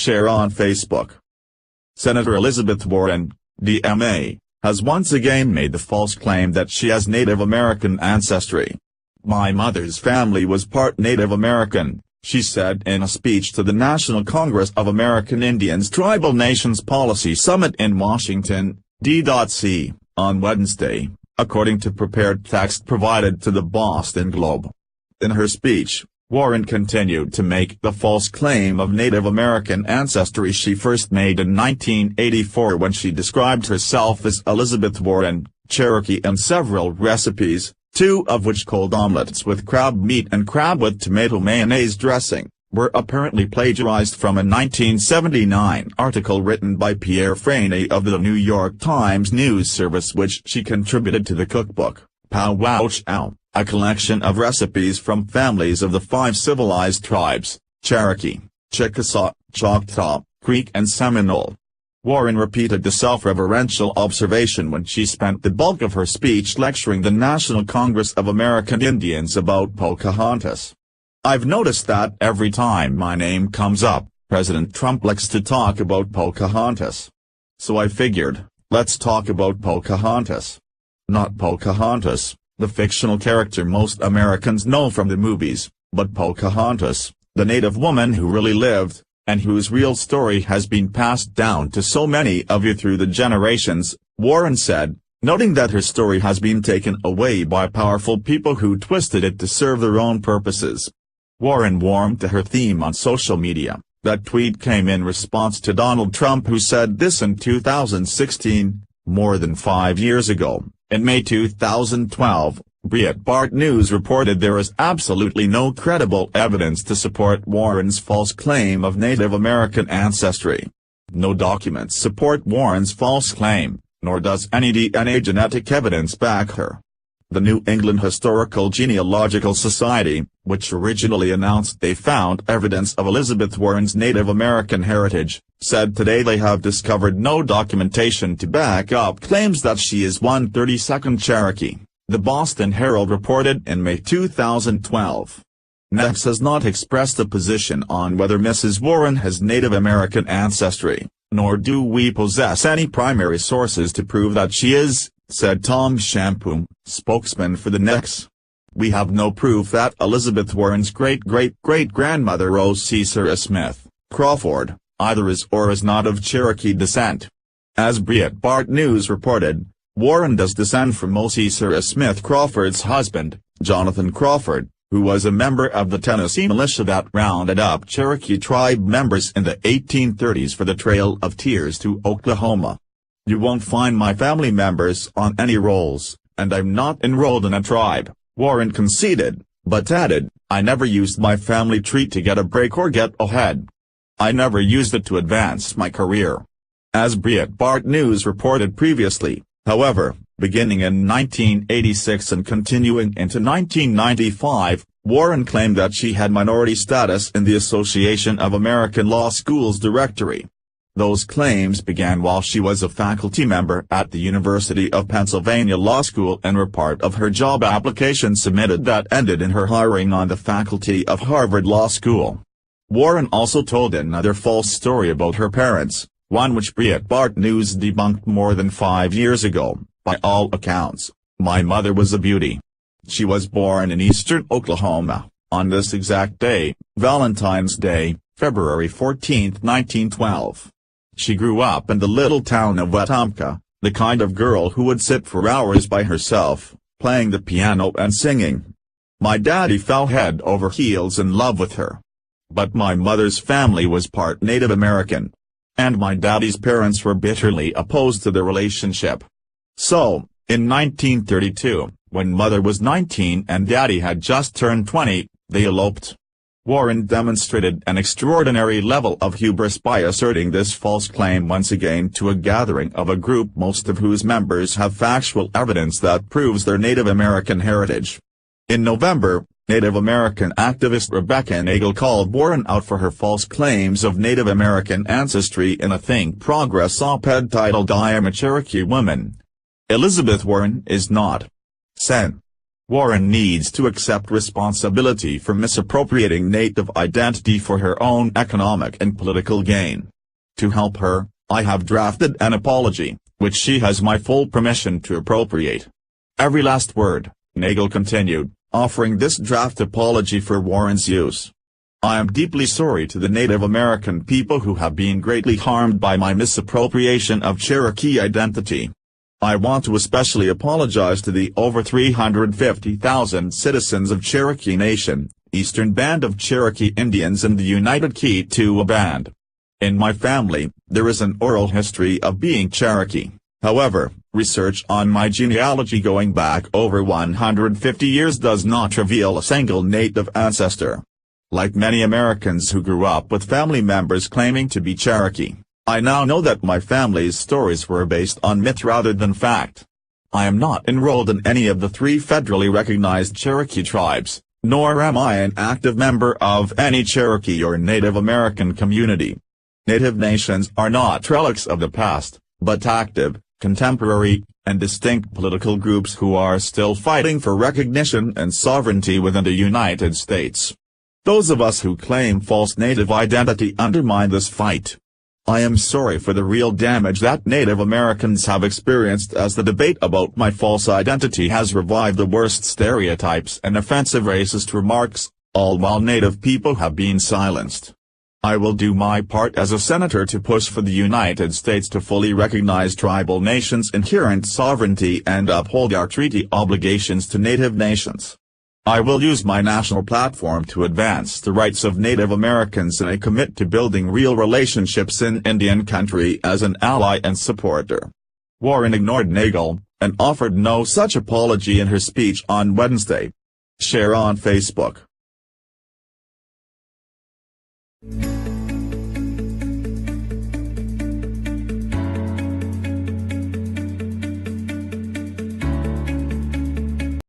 share on Facebook. Senator Elizabeth Warren, DMA, has once again made the false claim that she has Native American ancestry. "My mother's family was part Native American," she said in a speech to the National Congress of American Indians Tribal Nations Policy Summit in Washington, D.C., on Wednesday, according to prepared text provided to the Boston Globe. In her speech, Warren continued to make the false claim of Native American ancestry she first made in 1984 when she described herself as Elizabeth Warren, Cherokee, in several recipes, two of which, cold omelets with crab meat and crab with tomato mayonnaise dressing, were apparently plagiarized from a 1979 article written by Pierre Franey of the New York Times news service, which she contributed to the cookbook, Pow Wow Chow, a collection of recipes from families of the 5 civilized tribes, Cherokee, Chickasaw, Choctaw, Creek and Seminole. Warren repeated the self-referential observation when she spent the bulk of her speech lecturing the National Congress of American Indians about Pocahontas. "I've noticed that every time my name comes up, President Trump likes to talk about Pocahontas. So I figured, let's talk about Pocahontas. Not Pocahontas, the fictional character most Americans know from the movies, but Pocahontas, the Native woman who really lived, and whose real story has been passed down to so many of you through the generations," Warren said, noting that her story has been taken away by powerful people who twisted it to serve their own purposes. Warren warmed to her theme on social media. That tweet came in response to Donald Trump, who said this in 2016, more than 5 years ago. In May 2012, Breitbart News reported there is absolutely no credible evidence to support Warren's false claim of Native American ancestry. No documents support Warren's false claim, nor does any DNA genetic evidence back her. The New England Historical Genealogical Society, which originally announced they found evidence of Elizabeth Warren's Native American heritage, said today they have discovered no documentation to back up claims that she is 1/32 Cherokee, the Boston Herald reported in May 2012. NEX has not expressed a position on whether Mrs. Warren has Native American ancestry, nor do we possess any primary sources to prove that she is, said Tom Shampoo, spokesman for the NEX. "We have no proof that Elizabeth Warren's great-great-great-grandmother Rose Cicera Smith Crawford either is or is not of Cherokee descent." As Breitbart News reported, Warren does descend from Cicera Smith Crawford's husband, Jonathan Crawford, who was a member of the Tennessee militia that rounded up Cherokee tribe members in the 1830s for the Trail of Tears to Oklahoma. "You won't find my family members on any rolls, and I'm not enrolled in a tribe," Warren conceded, but added, "I never used my family tree to get a break or get ahead. I never used it to advance my career." As Breitbart News reported previously, however, beginning in 1986 and continuing into 1995, Warren claimed that she had minority status in the Association of American Law Schools directory. Those claims began while she was a faculty member at the University of Pennsylvania Law School and were part of her job application submitted that ended in her hiring on the faculty of Harvard Law School. Warren also told another false story about her parents, one which Breitbart News debunked more than 5 years ago. "By all accounts, my mother was a beauty. She was born in eastern Oklahoma, on this exact day, Valentine's Day, February 14, 1912. She grew up in the little town of Wetumpka, the kind of girl who would sit for hours by herself, playing the piano and singing. My daddy fell head over heels in love with her. But my mother's family was part Native American. And my daddy's parents were bitterly opposed to the relationship. So, in 1932, when mother was 19 and daddy had just turned 20, they eloped." Warren demonstrated an extraordinary level of hubris by asserting this false claim once again to a gathering of a group most of whose members have factual evidence that proves their Native American heritage. In November, Native American activist Rebecca Nagle called Warren out for her false claims of Native American ancestry in a Think Progress op-ed titled "I Am a Cherokee Woman. Elizabeth Warren is not." Sen. Warren needs to accept responsibility for misappropriating Native identity for her own economic and political gain. To help her, I have drafted an apology, which she has my full permission to appropriate. Every last word, Nagel continued, offering this draft apology for Warren's use. I am deeply sorry to the Native American people who have been greatly harmed by my misappropriation of Cherokee identity. I want to especially apologize to the over 350,000 citizens of Cherokee Nation, Eastern Band of Cherokee Indians and the United Keetoowah Band. In my family, there is an oral history of being Cherokee. However, research on my genealogy going back over 150 years does not reveal a single Native ancestor. Like many Americans who grew up with family members claiming to be Cherokee, I now know that my family's stories were based on myth rather than fact. I am not enrolled in any of the 3 federally recognized Cherokee tribes, nor am I an active member of any Cherokee or Native American community. Native nations are not relics of the past, but active, contemporary, and distinct political groups who are still fighting for recognition and sovereignty within the United States. Those of us who claim false Native identity undermine this fight. I am sorry for the real damage that Native Americans have experienced as the debate about my false identity has revived the worst stereotypes and offensive racist remarks, all while Native people have been silenced. I will do my part as a senator to push for the United States to fully recognize tribal nations' inherent sovereignty and uphold our treaty obligations to Native nations. I will use my national platform to advance the rights of Native Americans, and I commit to building real relationships in Indian country as an ally and supporter. Warren ignored Nagel, and offered no such apology in her speech on Wednesday. Share on Facebook.